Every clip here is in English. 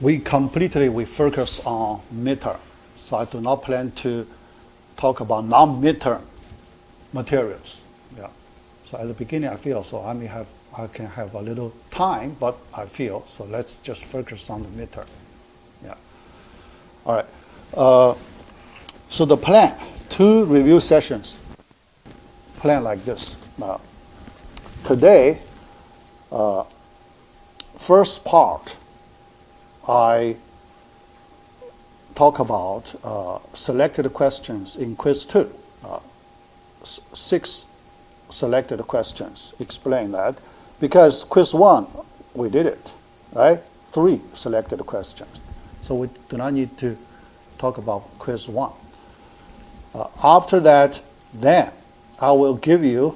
we focus on midterm. So I do not plan to talk about non-midterm materials. Yeah. So at the beginning I feel so I can have a little time, but I feel so let's just focus on the midterm. Yeah. All right. So the plan, 2 review sessions. Plan like this. Now, today, first part, I talk about selected questions in quiz 2. 6 selected questions. Explain that. Because quiz 1, we did it, right? 3 selected questions. So we do not need to talk about quiz 1. After that, then I will give you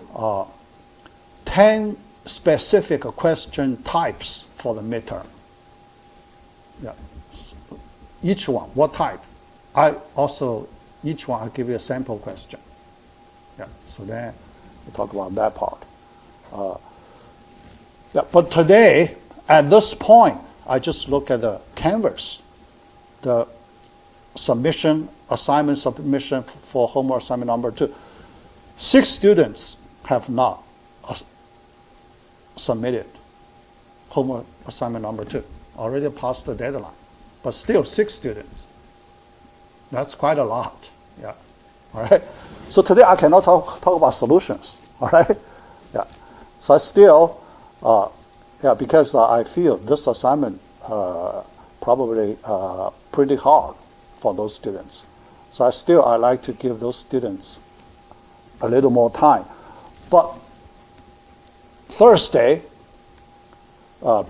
10 specific question types for the midterm. Yeah. Each one, what type? Each one I give you a sample question. Yeah. So then we talk about that part. Yeah. But today, at this point, I just look at the canvas, the assignment submission for homework assignment number 2. 6 students have not submitted homework assignment number 2. Already passed the deadline, but still 6 students. That's quite a lot. Yeah. All right. So today I cannot talk about solutions. All right. Yeah. So I still, because I feel this assignment probably pretty hard for those students. So I like to give those students a little more time. But Thursday,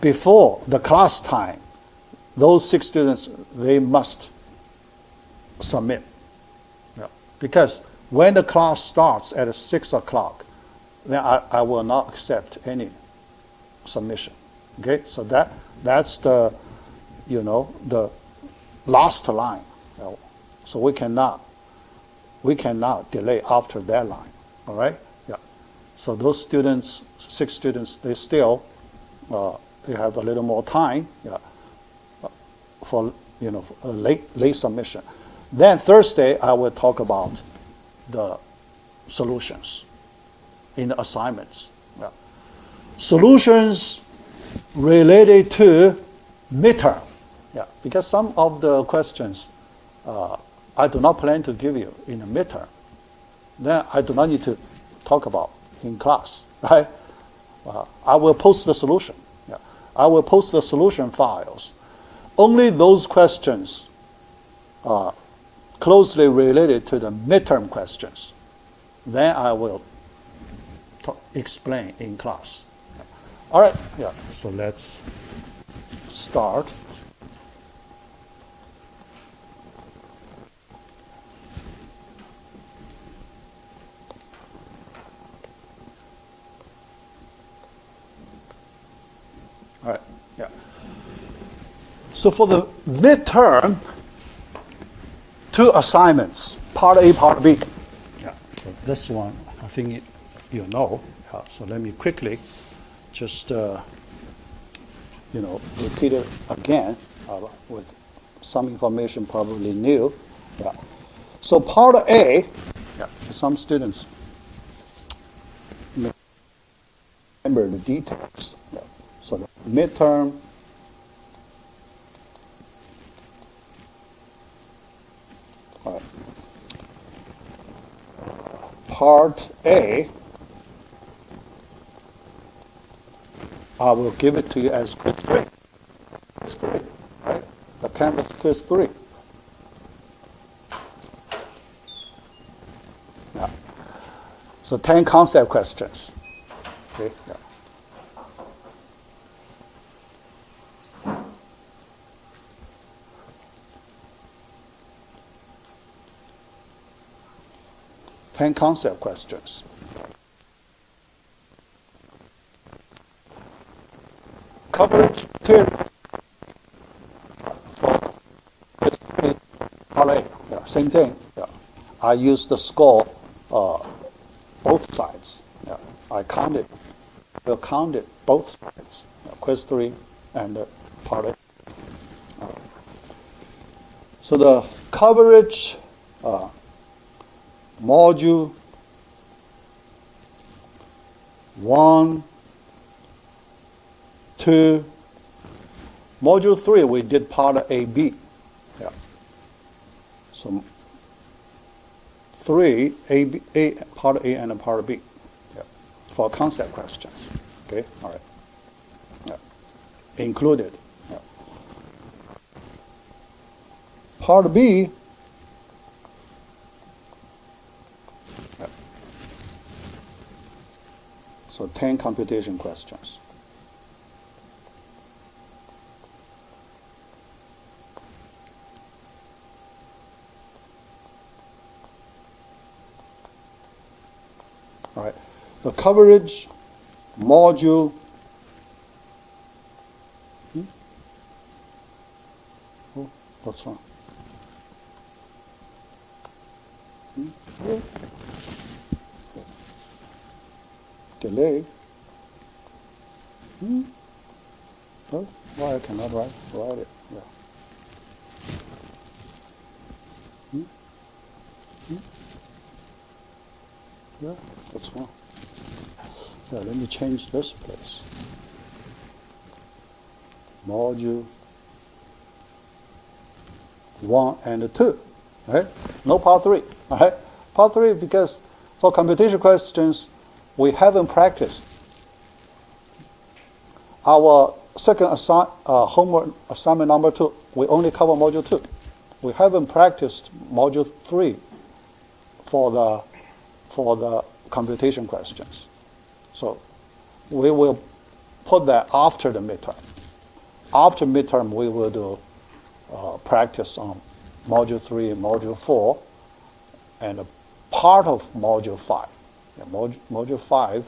before the class time, those 6 students, they must submit. Yeah. Because when the class starts at 6 o'clock, then I will not accept any submission. Okay, so that's the, the last line. So we cannot delay after deadline. All right? Yeah. So those students, 6 students, they still they have a little more time. Yeah. For a late submission. Then Thursday I will talk about the solutions in the assignments. Yeah. Solutions related to midterm. Yeah. Because some of the questions I do not plan to give you in the midterm. Then I do not need to talk about in class, right? I will post the solution. Yeah. I will post the solution files. Only those questions closely related to the midterm questions, then I will explain in class. Yeah. All right, yeah, so let's start. All right, yeah. So for the midterm, 2 assignments, part A, part B. Yeah. So this one, I think you know. Yeah. So let me quickly just repeat it again with some information probably new. Yeah. So part A, yeah, some students remember the details. Yeah. So the midterm. Part A, I will give it to you as quiz 3. Quiz 3, right? The Canvas quiz 3. Yeah. So 10 concept questions. Okay. Yeah. Concept questions. Coverage period. Yeah, same thing. Yeah. I use the score both sides. Yeah. I will count it both sides. Quiz 3 and part A. So the coverage module 1, 2, module 3 we did part A, B. Yeah. So 3, part A and part B. Yeah. For concept questions. Okay, all right. Yeah. Included. Yeah. Part B. Yeah. So 10 computation questions. All right. The coverage module. Oh, what's wrong? Delay. Oh, why I cannot write it? Yeah. Yeah, what's wrong? Yeah, let me change this place. Module 1 and 2. Right? No part 3. All right? Part 3 because for computation questions, we haven't practiced. Our second homework assignment number 2, we only cover module 2. We haven't practiced module 3 for the computation questions. So we will put that after the midterm. After midterm, we will do practice on module 3 and module 4 and a part of module 5. Yeah, module 5,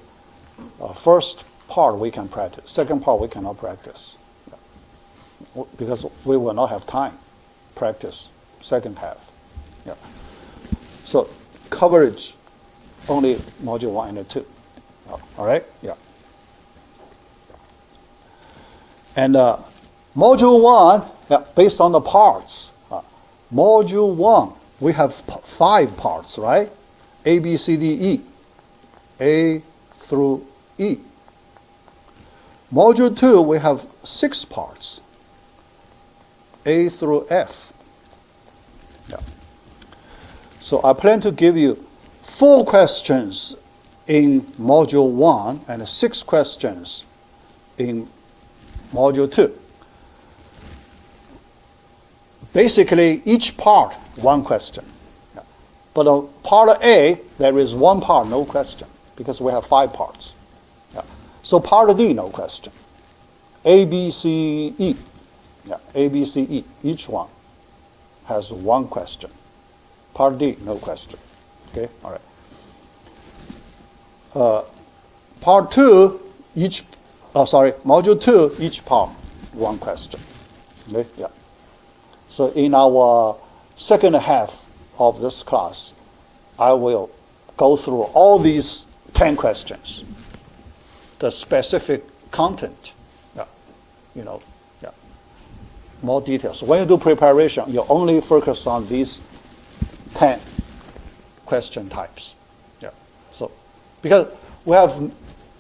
first part we can practice. Second part we cannot practice. Yeah. Because we will not have time practice second half. Yeah. So coverage, only module 1 and 2. All right? Yeah. And module 1, yeah, based on the parts. Module 1, we have 5 parts, right? A, B, C, D, E. A through E. Module 2, we have 6 parts. A through F. Yeah. So I plan to give you 4 questions in module 1 and 6 questions in module 2. Basically, each part, 1 question. Yeah. But on part A, there is 1 part, no question, because we have 5 parts. Yeah. So part D, no question. A, B, C, E. Yeah. A, B, C, E. Each one has 1 question. Part D, no question. Okay, all right. Part 2, module 2, each part, 1 question. Okay, yeah. So in our second half of this class, I will go through all these 10 questions, the specific content, yeah, yeah, more details. When you do preparation, you only focus on these 10 question types. Yeah. So because we have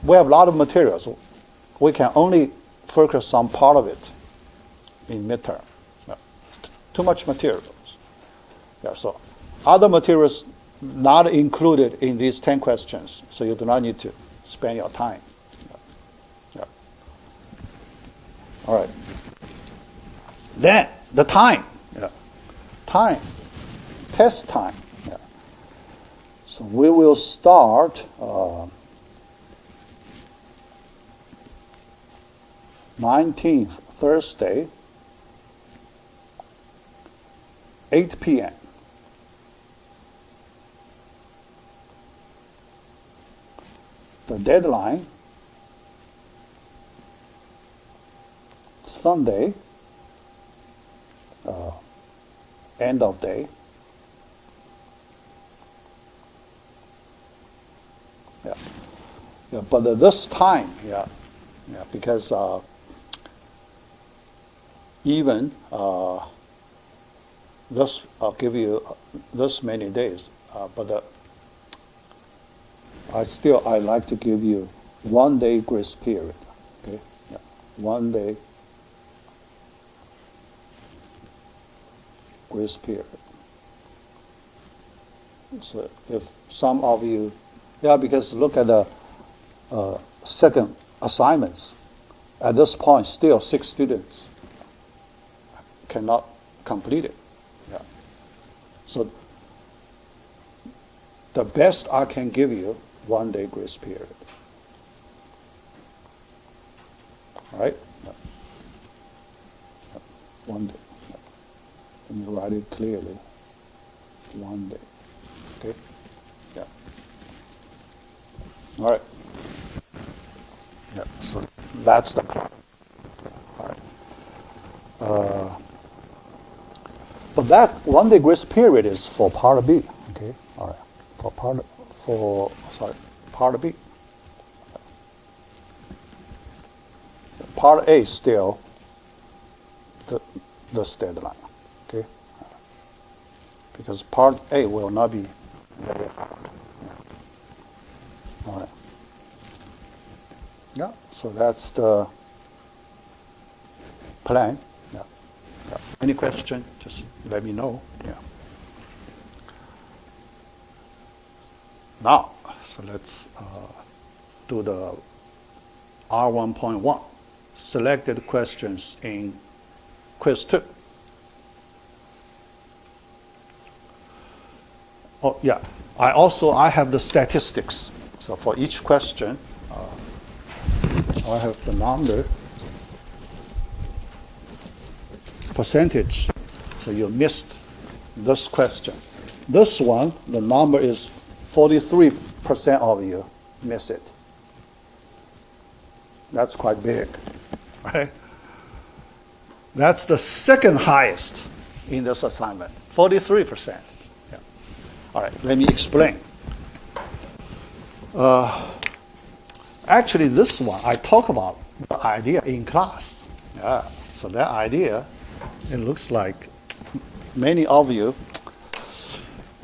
a lot of materials, we can only focus on part of it in midterm. Yeah. Too much materials. Yeah. So other materials not included in these 10 questions, so you do not need to spend your time. Yeah. Yeah. All right. Then the time. Yeah. Time. Test time. Yeah. So we will start 19th, Thursday, 8 p.m. The deadline, Sunday, end of day. Yeah, yeah. But this time, yeah, because even this, I'll give you this many days, but I like to give you 1 day grace period. Okay, yeah. 1 day grace period. So if some of you, yeah, because look at the second assignments. At this point, still 6 students cannot complete it. Yeah. So the best I can give you, 1 day grace period. All right? Yeah. Yeah. 1 day. Yeah. Let me write it clearly. 1 day. Okay? Yeah. All right. Yeah, so that's the plan. All right. But that 1 day grace period is for part B. Okay. All right. Part B. Part A still this deadline. Okay. Because part A will not be very hard. All right. Yeah, so that's the plan. Yeah. Yeah. Any question, just let me know. Yeah. Now, so let's do the R1.1, selected questions in quiz 2. Oh, yeah, I have the statistics. So for each question, I have the number, percentage. So you missed this question. This one, the number is 43% of you miss it. That's quite big, right? That's the second highest in this assignment, 43%. Yeah. All right, let me explain. Actually, this one, I talk about the idea in class. Yeah. So that idea, it looks like many of you,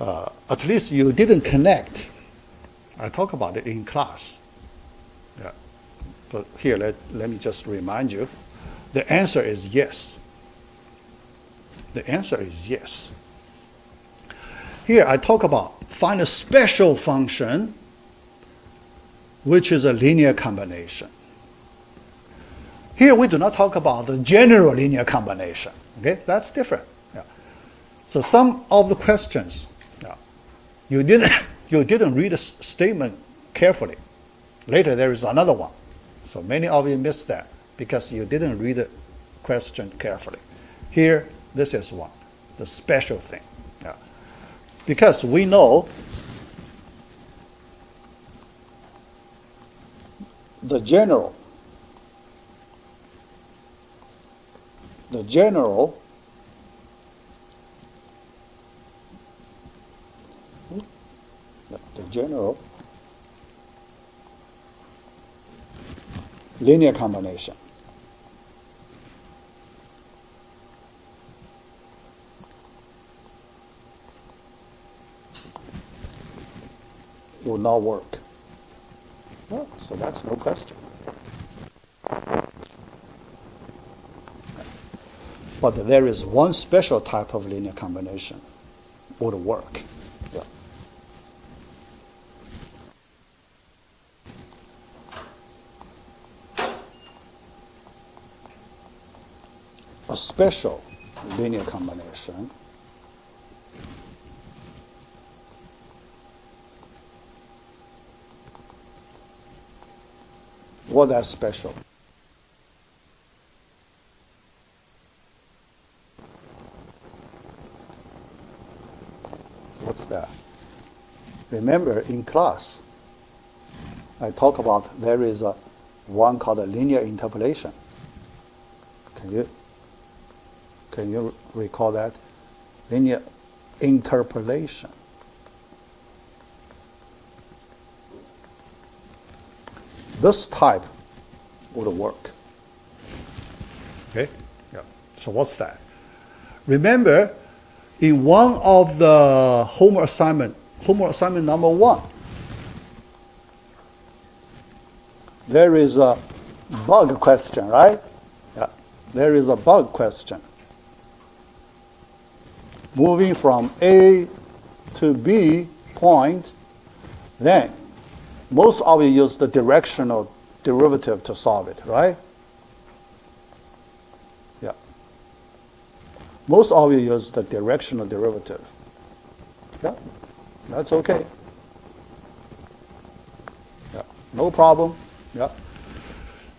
at least you didn't connect. I talk about it in class. Yeah. But here, let me just remind you. The answer is yes. The answer is yes. Here, I talk about find a special function which is a linear combination. Here we do not talk about the general linear combination. Okay, that's different. Yeah. So some of the questions, yeah, you didn't read the statement carefully. Later there is another one. So many of you missed that because you didn't read the question carefully. Here, this is one, the special thing. Yeah. Because we know the general linear combination will not work. Well, so that's no question. But there is one special type of linear combination would work. Yeah. A special linear combination what that's special? What's that? Remember in class, I talk about there is a one called a linear interpolation. Can you recall that? Linear interpolation. This type would work. Okay? Yeah. So what's that? Remember, in one of the homework assignment number 1, there is a bug question, right? Yeah, there is a bug question. Moving from A to B point, then most of you use the directional derivative to solve it, right? Yeah. Most of you use the directional derivative. Yeah, that's okay. Yeah, no problem. Yeah.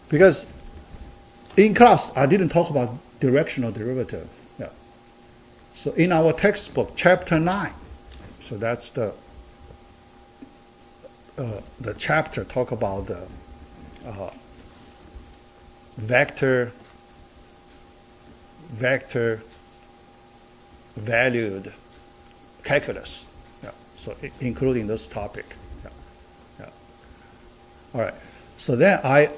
Because in class, I didn't talk about directional derivative. Yeah. So in our textbook, chapter 9, so that's the chapter talk about the vector valued calculus. Yeah. So including this topic. Yeah. Yeah. All right. So then I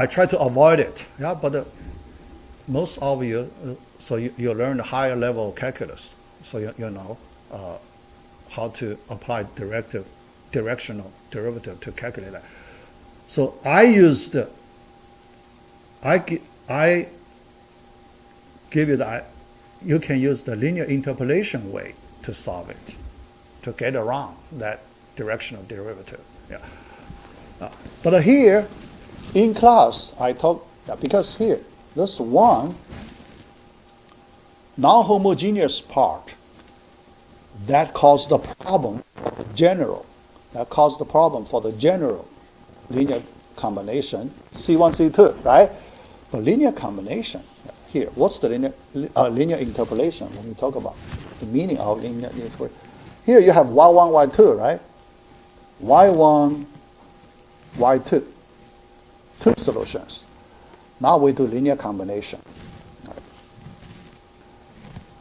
try to avoid it. Yeah. But most of you, so you learn the higher level calculus. So you know how to apply directional derivative to calculate that. So I give you the, you can use the linear interpolation way to solve it, to get around that directional derivative. Yeah. But here in class, I talk, because here, this one non-homogeneous part, that caused the problem for the general. That caused the problem for the general linear combination, C1, C2, right? But linear combination, here, what's the linear interpolation when we talk about the meaning of linear interpolation? Here you have y1, y2, right? y1, y2, 2 solutions. Now we do linear combination.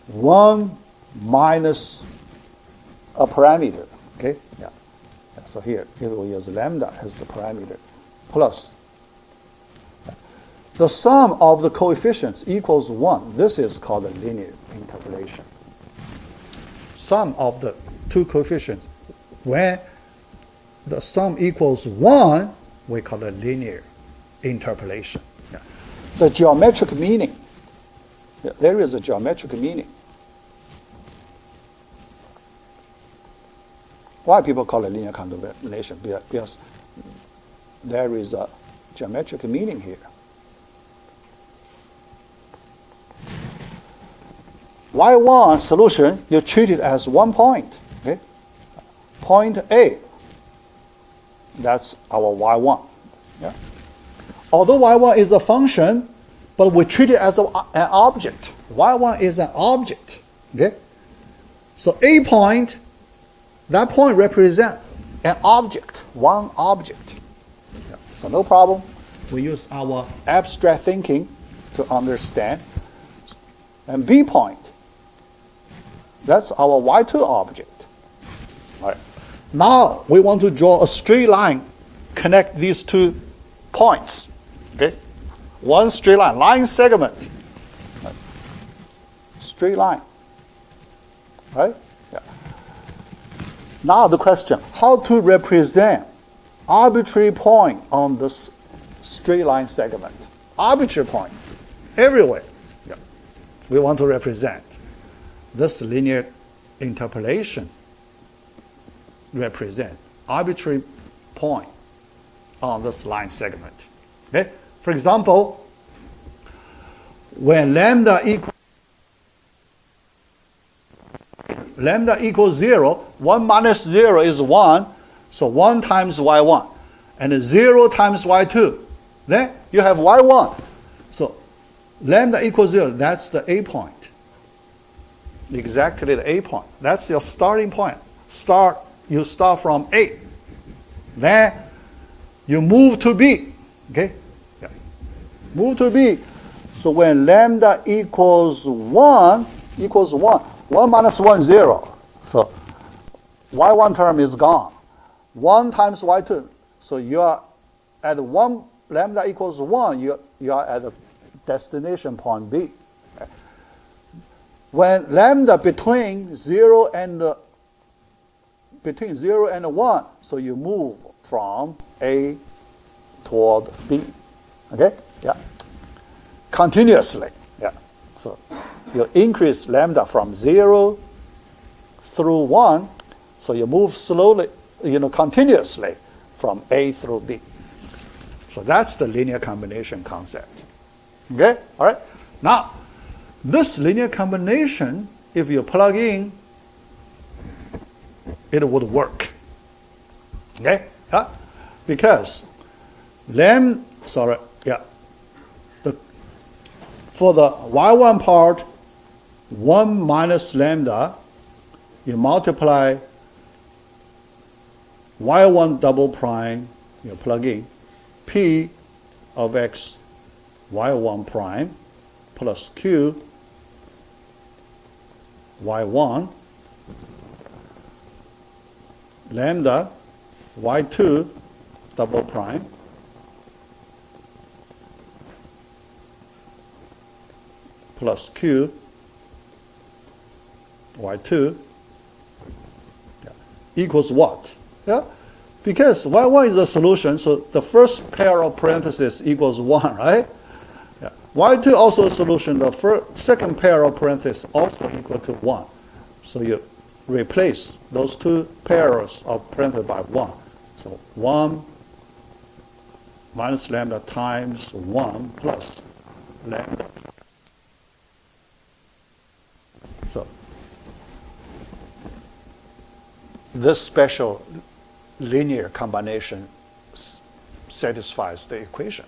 1 minus a parameter, okay? Yeah. So here we will use lambda as the parameter, plus the sum of the coefficients equals 1. This is called a linear interpolation. Sum of the 2 coefficients, when the sum equals 1, we call it linear interpolation. Yeah. The geometric meaning, there is a geometric meaning. Why people call it linear combination? Because there is a geometric meaning here. Y1 solution, you treat it as 1 point. Okay? Point A, that's our Y1. Yeah? Although Y1 is a function, but we treat it as an object. Y1 is an object. Okay? So A point, that point represents an object, one object. Yeah. So no problem. We use our abstract thinking to understand. And B point, that's our Y2 object. All right. Now we want to draw a straight line, connect these 2 points. Okay? One straight line segment. Right. Straight line. Right? Yeah. Now the question, how to represent arbitrary point on this straight line segment? Arbitrary point, everywhere. Yeah. We want to represent this linear interpolation, represent arbitrary point on this line segment. Okay? For example, when lambda equals 0, 1 minus 0 is 1, so 1 times y1, and 0 times y2. Then you have y1. So lambda equals 0, that's the A point. Exactly the A point. That's your starting point. You start from A. Then you move to B. Okay? Yeah. Move to B. So when lambda equals 1, 1 minus 1, 0. So y1 term is gone. 1 times y2. So you are at 1, lambda equals 1, you are at the destination point B. when lambda between 0 and 1, so you move from A toward B. Okay? Yeah. Continuously. Yeah. So you increase lambda from 0 through 1, so you move slowly, continuously from A through B. So that's the linear combination concept. Okay? All right? Now, this linear combination, if you plug in, it would work. Okay? Yeah? Because for the y1 part, 1 minus lambda, you multiply y1 double prime, you plug in p of x y1 prime plus q y1 lambda y2 double prime plus q y2 equals what? Yeah, because y1 is a solution, so the first pair of parentheses equals 1, right? Yeah. y2 also a solution, the second pair of parentheses also equal to 1. So you replace those two pairs of parentheses by 1. So 1 minus lambda times 1 plus lambda. So this special linear combination satisfies the equation.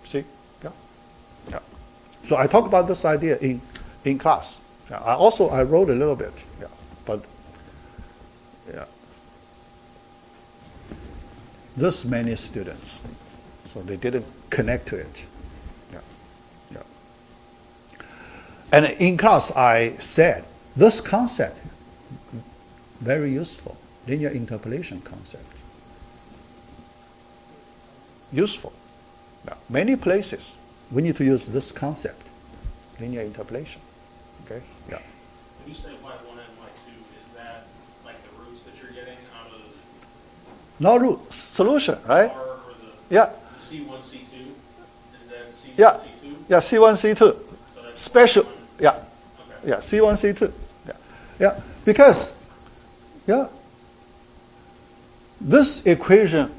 See? Yeah. Yeah. So I talked about this idea in class. Yeah. I wrote a little bit. Yeah. But yeah. This many students, so they didn't connect to it. Yeah. Yeah. And in class I said this concept very useful. Linear interpolation concept. Useful. Now, many places we need to use this concept, linear interpolation. Okay? Yeah. When you say y1 and y2, is that like the roots that you're getting out of No root, solution, right? R or Yeah. the C1, C2? Is that C1, Yeah. C2? Yeah, C1, C2. So that's Special. y1. Yeah. Okay. Yeah, C1, C2. Yeah. Yeah. Because this equation,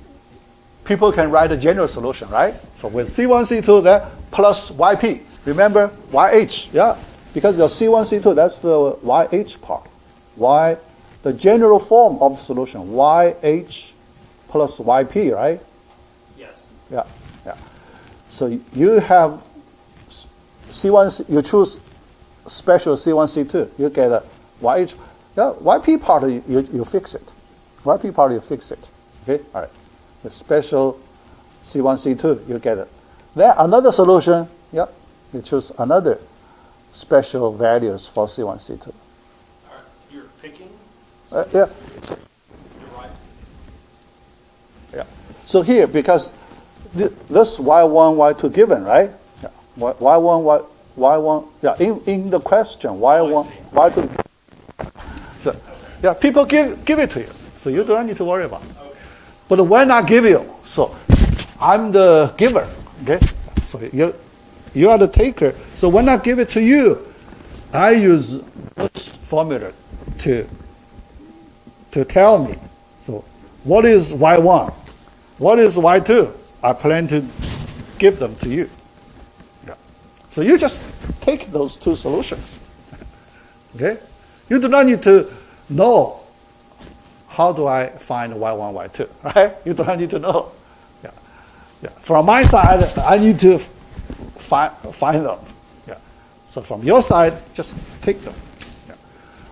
people can write a general solution, right? So with C1, C2, that plus YP. Remember, YH, yeah? Because the C1, C2, that's the YH part. The general form of the solution, YH plus YP, right? Yes. Yeah, yeah. So you have C1, you choose special C1, C2, you get a YH. Yeah, YP part, you fix it. YP part, you fix it. Okay, all right. The special C1, C2, you get it. Then another solution, yeah, you choose another special values for C1, C2. All right. You're picking? Yeah. You're right. Yeah. So here, because this Y1, Y2 given, right? Yeah. Y1, Y1, yeah, in the question, Y1, Y2. So, yeah, people give it to you, so you don't need to worry about it. Okay. But when I give you, so I'm the giver, okay? So you are the taker. So when I give it to you, I use this formula to tell me. So what is Y1? What is Y2? I plan to give them to you. Yeah. So you just take those two solutions. Okay? You do not need to know how do I find Y1, Y2, right? You do not need to know. Yeah. Yeah. From my side, I need to find them. Yeah. So from your side, just take them. Yeah.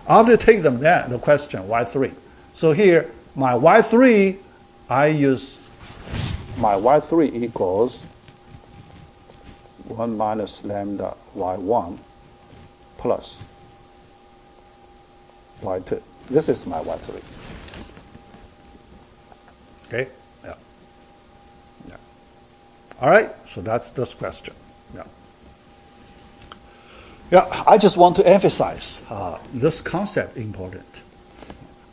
After you take them, then the question, Y3. So here, my Y3, I use my Y3 equals 1 minus lambda Y1 plus Y2. This is my Y3. Okay? Yeah. Yeah. All right, so that's this question. Yeah. Yeah, I just want to emphasize this concept important.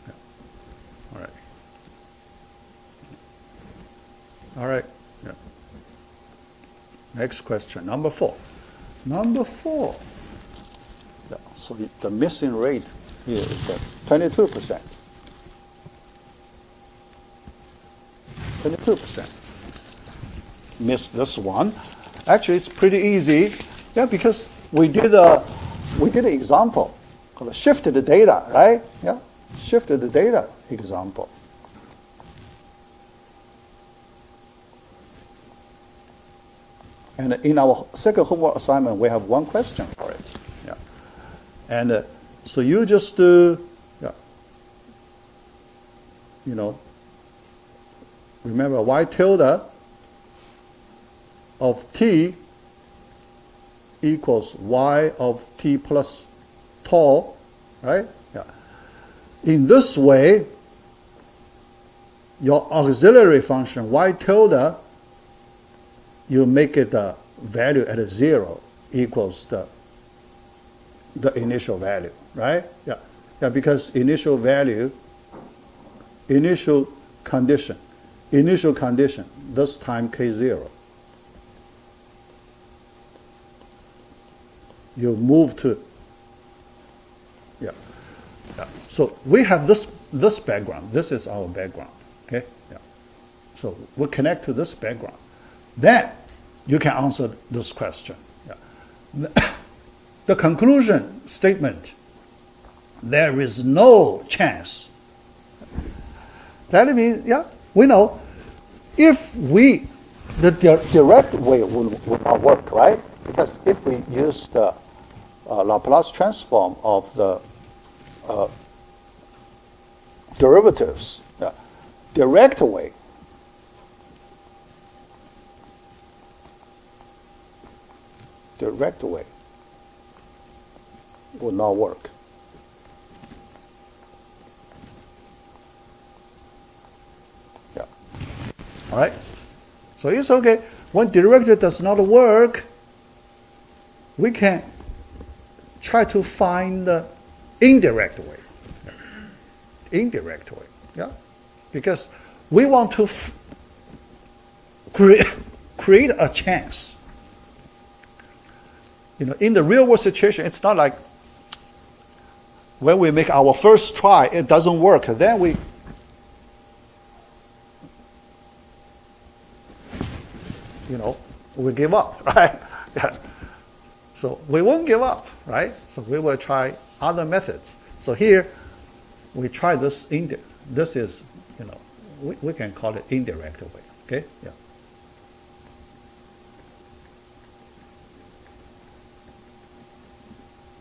Yeah. All right. All right. Yeah. Next question, number 4. Number 4. Yeah, so the missing rate here is 22%. 22%. Miss this one. Actually, it's pretty easy. Yeah, because we did an example called shifted data, right? Yeah, shifted data example. And in our second homework assignment, we have one question for it. Yeah, and so you just remember y tilde of t equals y of t plus tau, right? Yeah. In this way, your auxiliary function y tilde, you make it the value at 0 equals the initial value, right? Yeah, yeah, because initial condition, this time k0. You move to, yeah. So we have this background. This is our background, okay? Yeah. So we connect to this background. Then you can answer this question. Yeah. The conclusion statement, there is no chance. That means, yeah, we know if the direct way would not work, right? Because if we use the Laplace transform of the derivatives, direct way would not work. Yeah. All right. So it's okay. When derivative does not work, we can try to find the indirect way. Indirect way, yeah? Because we want to create a chance. In the real world situation, it's not like when we make our first try, it doesn't work, then we give up, right? Yeah. So we won't give up, right? So we will try other methods. So here, we try this. This is, we can call it indirect way. Okay? Yeah.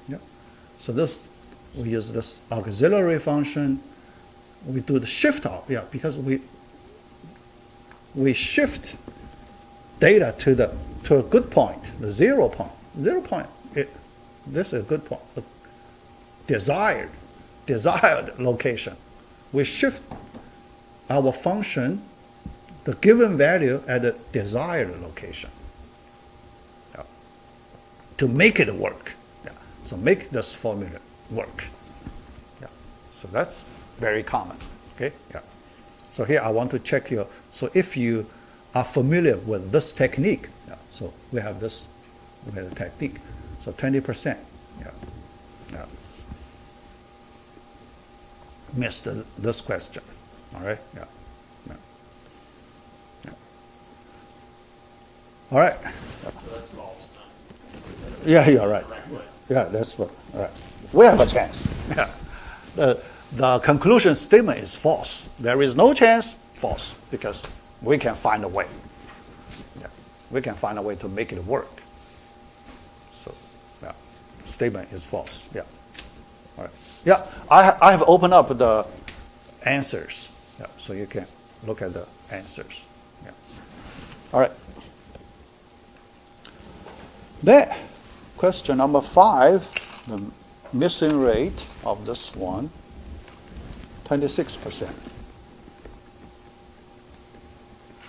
Yeah. So we use this auxiliary function. We do the shift out, yeah, because we shift data to a good point, the 0 point. 0 point, this is a good point, the desired location. We shift our function, the given value at the desired location, yeah, to make it work. Yeah. So make this formula work. Yeah. So that's very common. Okay. Yeah. So here I want to check so if you are familiar with this technique, yeah, so we have the technique. So 20%. Yeah. Yeah. Missed this question. All right. Yeah. Yeah. Yeah. All right. So that's false. Yeah, you're right. Yeah, that's what. All right. We have a chance. Yeah. The conclusion statement is false. There is no chance. False, because we can find a way. Yeah. We can find a way to make it work. Statement is false. Yeah. All right. Yeah, I have opened up the answers. Yeah, so you can look at the answers. Yeah. All right. Then, question number 5, the missing rate of this one, 26%.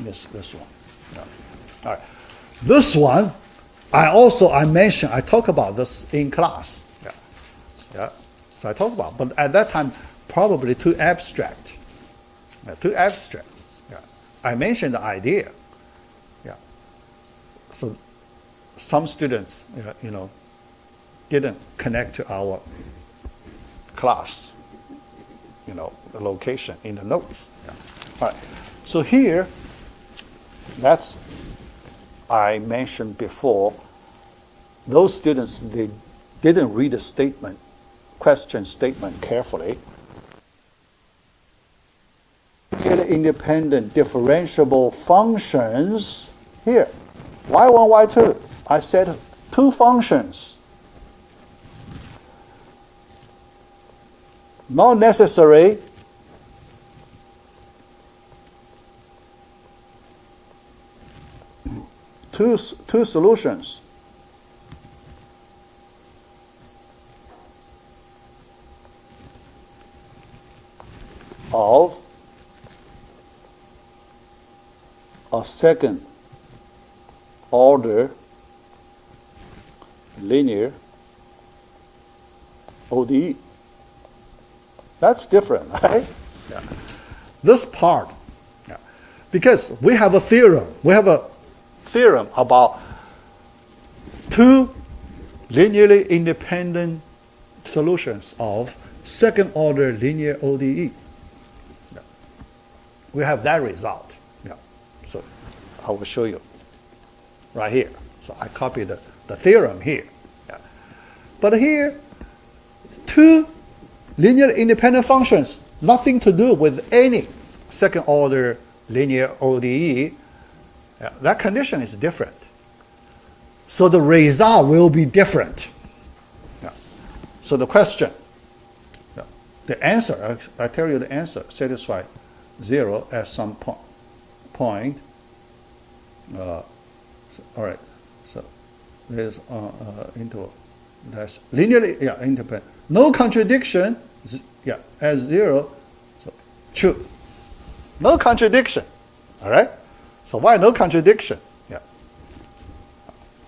Miss this one. Yeah. All right. This one, I talk about this in class. Yeah. Yeah. So I talk about, but at that time, probably too abstract. Yeah, too abstract. Yeah. I mentioned the idea. Yeah. So some students, didn't connect to our class, the location in the notes. Yeah. All right. So here, that's, I mentioned before, those students, they didn't read the statement, question statement carefully. Independent differentiable functions, here, y1, y2, I said two functions. Not necessary two solutions. Of a second order linear ODE. That's different, right? Yeah. This part, yeah. Because we have a theorem. We have a theorem about two linearly independent solutions of second order linear ODE. Yeah. We have that result. Yeah. So I will show you right here. So I copied the theorem here. Yeah. But here, two linear independent functions, nothing to do with any second order linear ODE. Yeah, that condition is different. So the result will be different. Yeah. So the question, yeah, the answer, I tell you the answer, satisfy 0 at some point. All right, so there's interval that's linearly, yeah, independent. No contradiction, yeah, at 0, so true. No contradiction, all right? So why no contradiction? Yeah,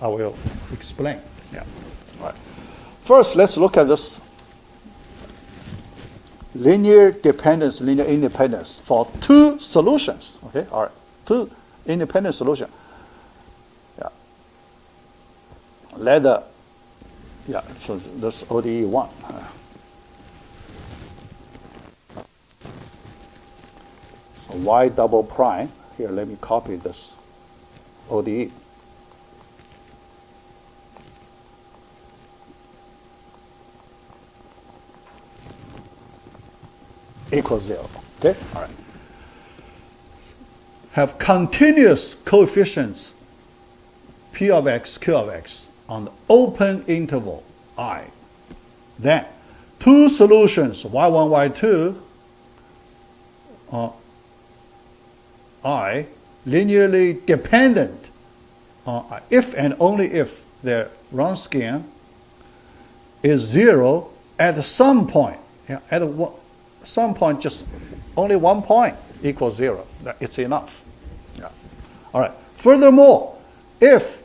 I will explain. Yeah, all right. First, let's look at this linear dependence, linear independence for two solutions. Okay, all right, two independent solutions. Yeah, let the, yeah, so this ODE 1. So y double prime. Here, let me copy this ODE. Equals 0. Okay? All right. Have continuous coefficients P of x, Q of x on the open interval I. Then, two solutions, y1, y2, I, linearly dependent on if and only if their Wronskian is 0 at some point. Yeah, at some point, just only 1 point equals 0. It's enough. Yeah. All right. Furthermore, if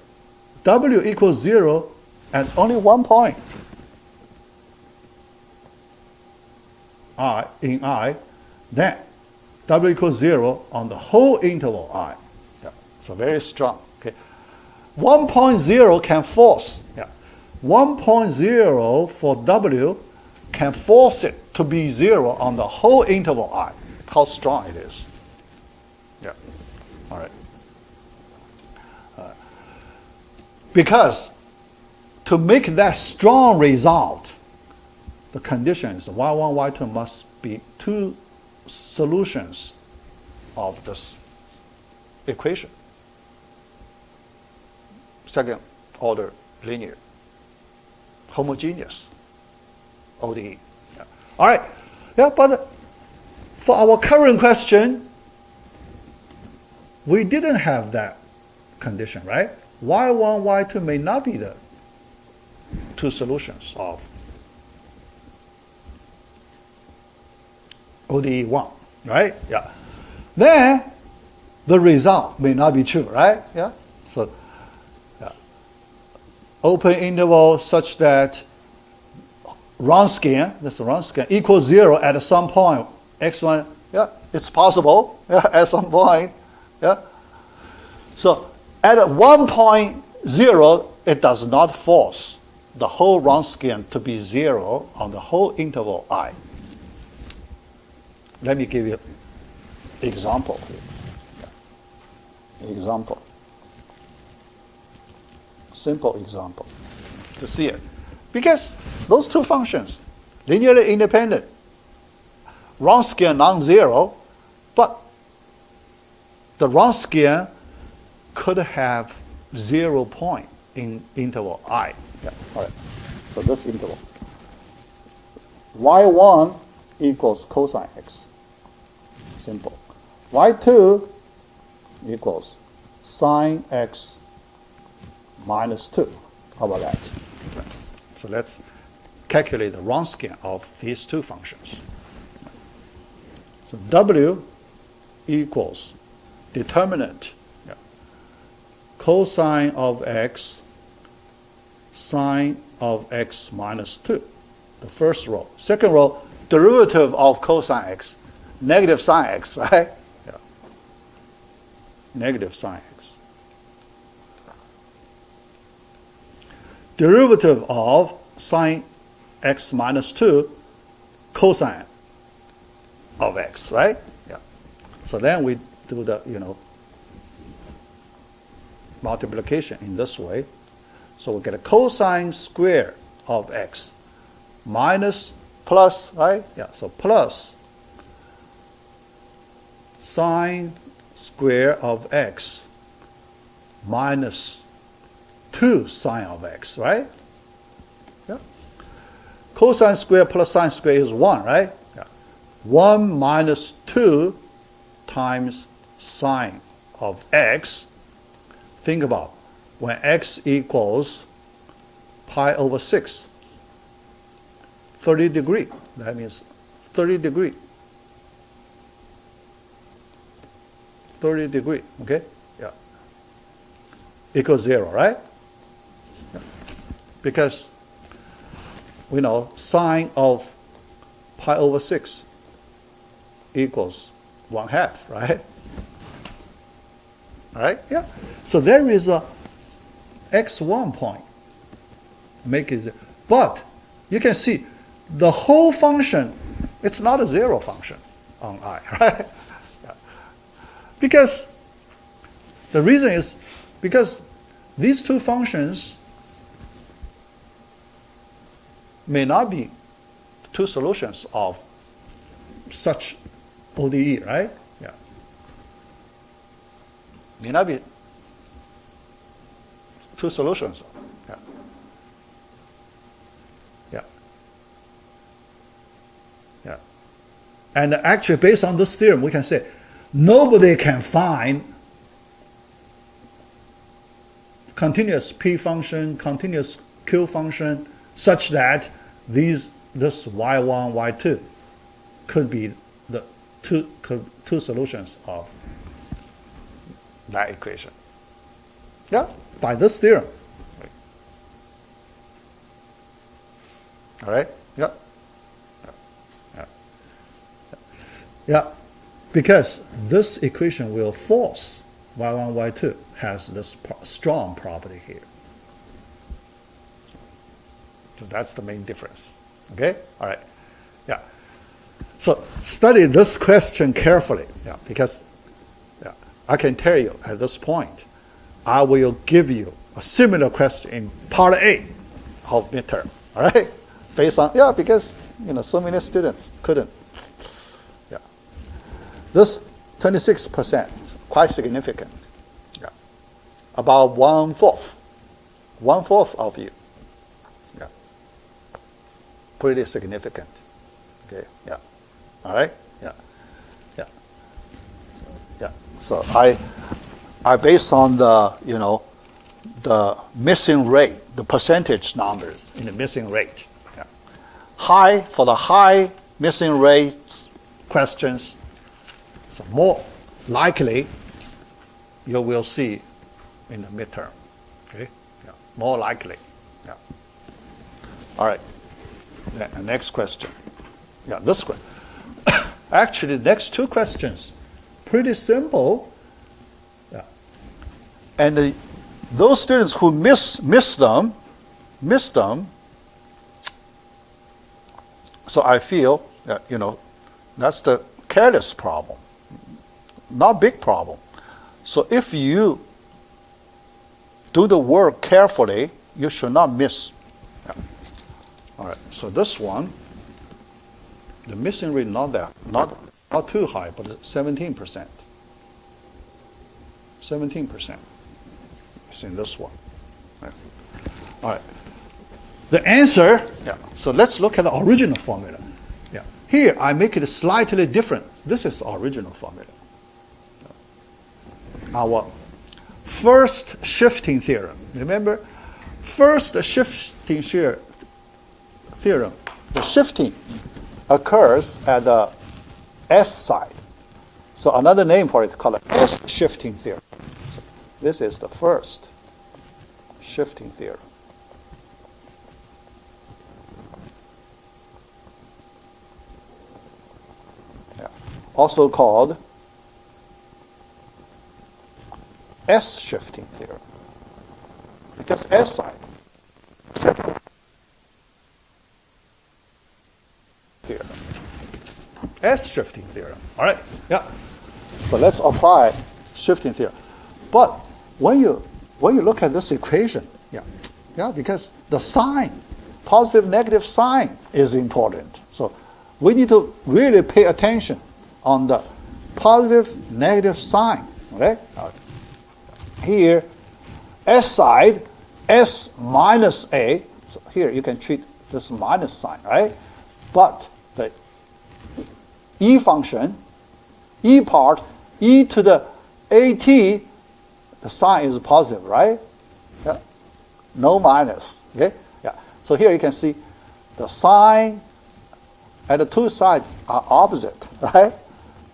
W equals 0 at only 1 point, in I, then W equals 0 on the whole interval I. Yeah. So very strong. Okay. 1.0 can force. Yeah. 1.0 for W can force it to be 0 on the whole interval I. How strong it is. Yeah. All right. Because to make that strong result, the condition is y1, y2 must be two solutions of this equation. Second order linear, homogeneous ODE. Yeah. All right. Yeah, but for our current question, we didn't have that condition, right? y1, y2 may not be the two solutions of ODE 1, right? Yeah. Then the result may not be true, right? Yeah. So, yeah. open interval such that Wronskian, this Wronskian, equals 0 at some point, x1, yeah, it's possible, yeah, at some point, yeah. So at 1.0, it does not force the whole Wronskian to be 0 on the whole interval I. Let me give you an example here. Example. Simple example to see it. Because those two functions, linearly independent, Wronskian non-zero, but the Wronskian could have 0 point in interval I. Yeah, all right. So this interval. y1 equals cosine x. Simple. y2 equals sine x minus 2. How about that? So let's calculate the Wronskian of these two functions. So W equals determinant, yeah, cosine of x, sine of x minus 2. The first row. Second row, derivative of cosine x, negative sine x, right? Yeah. Negative sine x. Derivative of sine x minus 2 cosine of x, right? Yeah. So then we do the, multiplication in this way. So we get a cosine square of x minus plus, right? Yeah, so plus sine square of x minus 2 sine of x, right? Yeah. Cosine square plus sine square is 1, right? Yeah. 1 minus 2 times sine of x. Think about when x equals pi over 6, 30 degree. That means 30 degree. 30 degree, okay? Yeah. Equals 0, right? Yeah. Because we know sine of pi over 6 equals 1/2, right? All right? Yeah. So there is a x1 point. Make it, but you can see the whole function, it's not a 0 function on I, right? Yeah. Because the reason is because these two functions may not be two solutions of such ODE, right? Yeah. May not be two solutions. Yeah. Yeah. Yeah. And actually, based on this theorem, we can say nobody can find continuous P function, continuous Q function, such that this y1, y2 could be the two solutions of that equation. Yeah, by this theorem. All right? Yeah. Yeah. Yeah. Because this equation will force y1, y2 has this strong property here. So that's the main difference. Okay? All right. Yeah. So study this question carefully. Yeah, because I can tell you at this point, I will give you a similar question in part A of midterm. All right? Based on, because so many students couldn't. Yeah. This 26%, quite significant. Yeah. About 1/4. 1/4 of you. Yeah. Pretty significant. Okay. Yeah. All right? Yeah. Yeah. Yeah. So I based on the, the missing rate, the percentage numbers in the missing rate. Yeah. High, for the high missing rates questions, so more likely you will see in the midterm. Okay? Yeah. More likely. Yeah. All right. Next question. Yeah, this one. Actually, the next two questions, pretty simple. Yeah. And those students who miss them. So I feel that, that's the careless problem, not big problem. So if you do the work carefully, you should not miss. Yeah. All right. So this one, the missing rate not too high, but 17%. 17%. It's in this one. Right. All right. The answer. Yeah. So let's look at the original formula. Yeah. Here I make it slightly different. This is the original formula. Our first shifting theorem. Remember, first shifting theorem. The shifting occurs at the S side. So another name for it called S shifting theorem. So this is the first shifting theorem. Yeah. Also called S shifting theorem. Because S side theorem. S shifting theorem. All right. Yeah. So let's apply shifting theorem. But when you look at this equation, because the sign, positive negative sign is important. So we need to really pay attention on the positive negative sign. Okay? All right. Here, S side, S minus A. So here you can treat this minus sign, right? But the E function, E part, E to the AT, the sign is positive, right? Yeah. No minus. Okay? Yeah. So here you can see the sign at the two sides are opposite, right?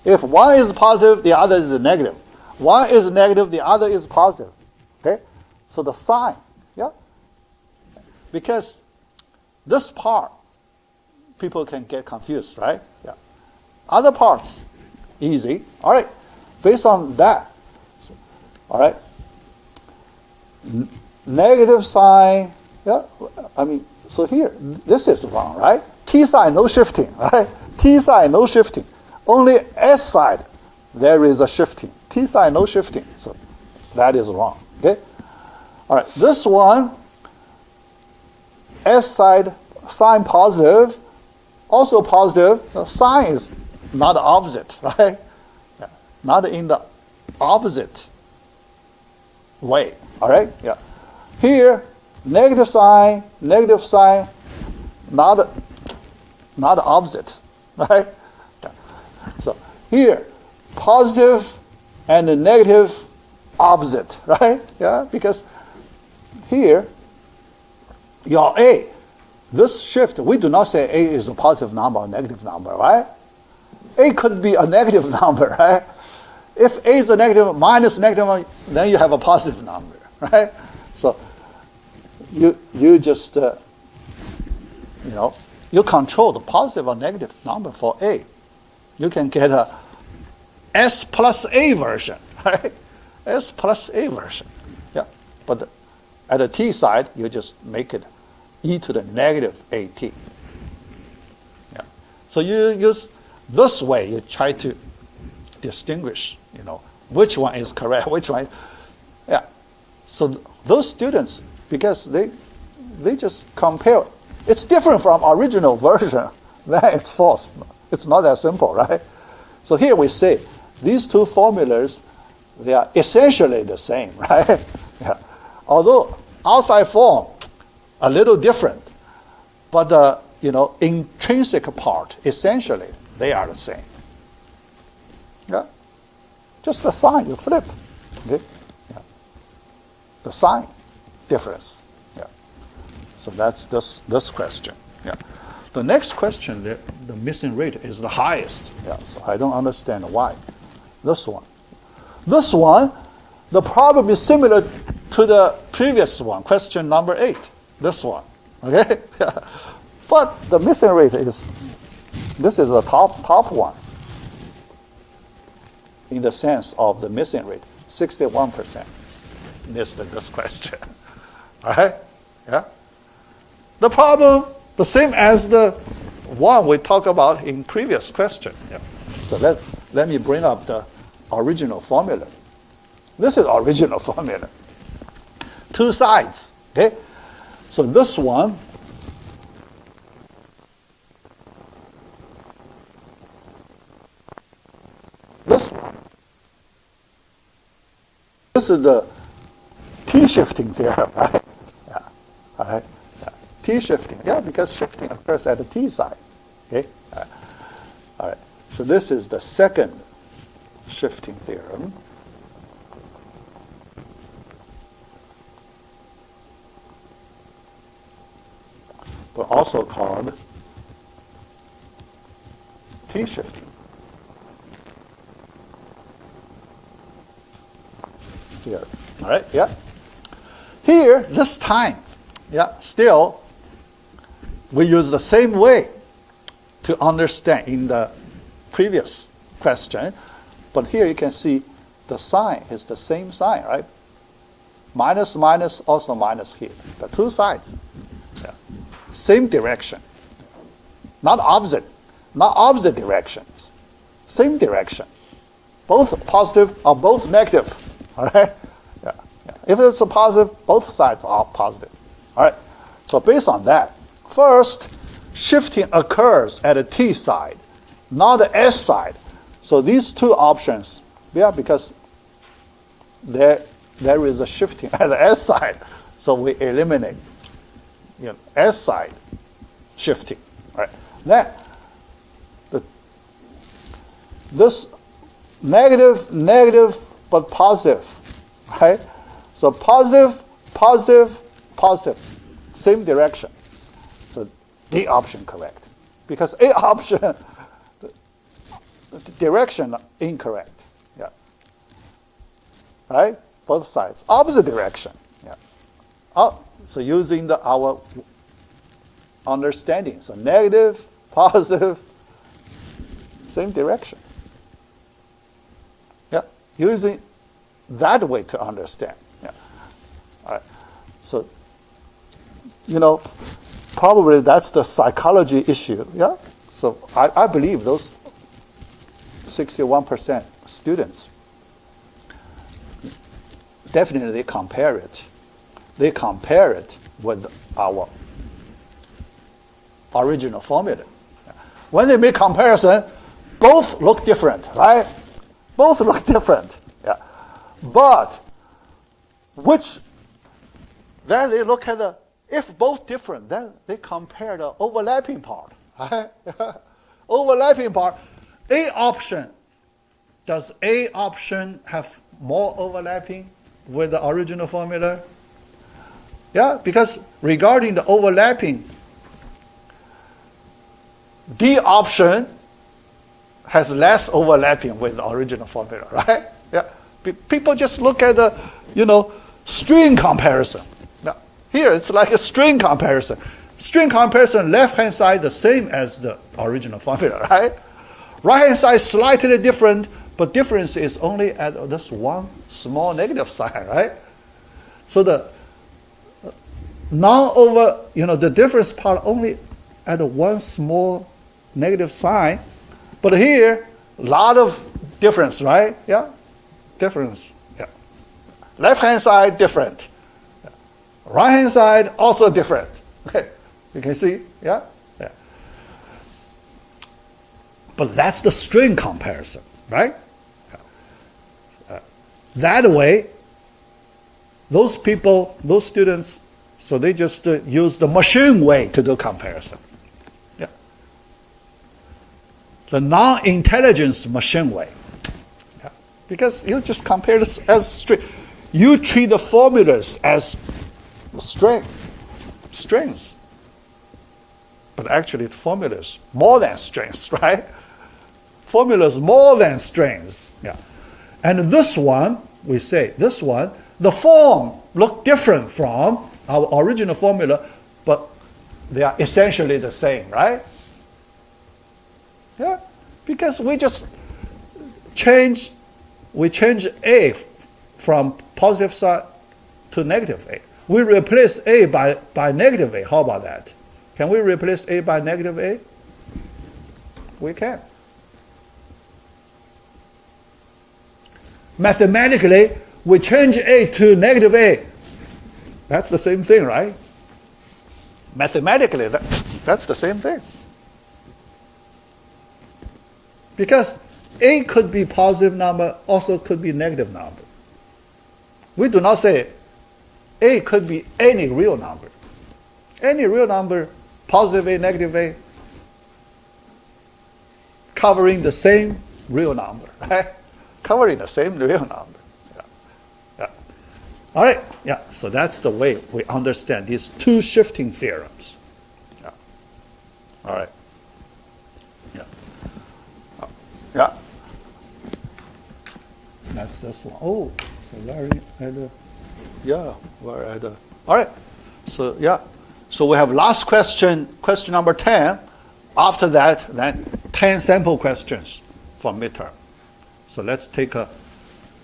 If one is positive, the other is negative. One is negative, the other is positive. Okay? So the sign, because this part, people can get confused, right? Yeah. Other parts, easy. All right. Based on that, all right. Negative sign, so here, this is wrong, right? T side, no shifting, right? T side, no shifting. Only S side, there is a shifting. T side, no shifting. So that is wrong, okay? All right, this one, S side, sign positive, also positive. The sign is not opposite, right? Yeah. Not in the opposite way, all right? Yeah. Here, negative sign, not opposite, right? Yeah. So here, positive and the negative opposite, right? Yeah, because here, your A, this shift, we do not say A is a positive number or negative number, right? A could be a negative number, right? If A is a negative minus negative one, then you have a positive number, right? So you just, you control the positive or negative number for A. You can get a S plus A version, right? S plus A version, yeah. But at the T side, you just make it e to the negative AT. Yeah. So you use this way, you try to distinguish, which one is correct, which one, yeah. So those students, because they just compare, it's different from original version, then it's false. It's not that simple, right? So here we say these two formulas, they are essentially the same, right? Yeah. Although outside form a little different, but the intrinsic part, essentially they are the same. Yeah. Just the sign you flip. Okay? Yeah. The sign difference. Yeah. So that's this question. Yeah. The next question, the missing rate is the highest. Yeah. So I don't understand why. This one. This one, the problem is similar to the previous one, question number 8. this one, okay? But the missing rate is, this is the top one in the sense of the missing rate. 61% missed this question. All right? Yeah? The problem, the same as the one we talked about in previous question. Yeah. So let me bring up the original formula. This is original formula. Two sides, okay? So this one, this is the T-shifting theorem, right? Yeah. All right. Yeah. T-shifting, yeah, because shifting occurs at the T side. Okay. All right. So this is the second shifting theorem. But also called T-shifting theorem. All right, yeah. Here, this time, yeah, still, we use the same way to understand in the previous question, but here you can see the sign is the same sign, right? Minus, minus, also minus here. The two sides. Yeah. Same direction. Not opposite directions. Same direction. Both positive or both negative. All right? Yeah. Yeah. If it's a positive, both sides are positive. All right? So based on that, first, shifting occurs at the T side, not the S side. So these two options, yeah, because there is a shifting at the S side, so we eliminate S side shifting. All right. Then this negative, negative, but positive, right? So positive, positive, positive, same direction. So D option correct, because A option, the direction incorrect. Yeah. Right? Both sides, opposite direction. Yeah. So using our understanding, so negative, positive, same direction. Yeah. Using that way to understand. Yeah. All right. So, probably that's the psychology issue. Yeah. So I believe those 61% students definitely they compare it. They compare it with our original formula. When they make comparison, both look different, right? Both look different. Yeah. But then they look at if both different, then they compare the overlapping part. Right? Overlapping part. Does A option have more overlapping with the original formula? Yeah, because regarding the overlapping, D option has less overlapping with the original formula, right? Yeah. People just look at the, string comparison. Now, here it's like a string comparison. String comparison, left-hand side the same as the original formula, right? Right-hand side slightly different, but difference is only at this one small negative sign, right? So the the difference part only at one small negative sign, but here, a lot of difference, right? Yeah, difference. Yeah, left-hand side different, yeah. Right-hand side also different. Okay, you can see, yeah, yeah. But that's the string comparison, right? That way, those students, so they just use the machine way to do comparison. Yeah. The non-intelligence machine way. Yeah. Because you just compare this as string. You treat the formulas as strings. But actually the formulas more than strings, right? Formulas more than strings. Yeah. And this one, we say, the form look different from our original formula, but they are essentially the same, right? Yeah, because we just change A from positive side to negative A. We replace A by negative A. How about that? Can we replace A by negative A? We can. Mathematically, we change A to negative A. That's the same thing, right? Mathematically, that's the same thing. Because A could be positive number, also could be negative number. We do not say A could be any real number. Any real number, positive A, negative A, covering the same real number, right? Covering the same real number. Yeah. Yeah. All right. Yeah. So that's the way we understand these two shifting theorems. Yeah. All right. Yeah. Yeah. That's this one. Oh, so Larry had a, yeah, we're at a, all right. So yeah. So we have last question, question number 10. After that, then 10 sample questions for midterm. So let's take a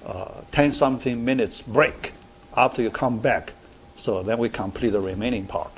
10-something minutes break after you come back. So then we complete the remaining part.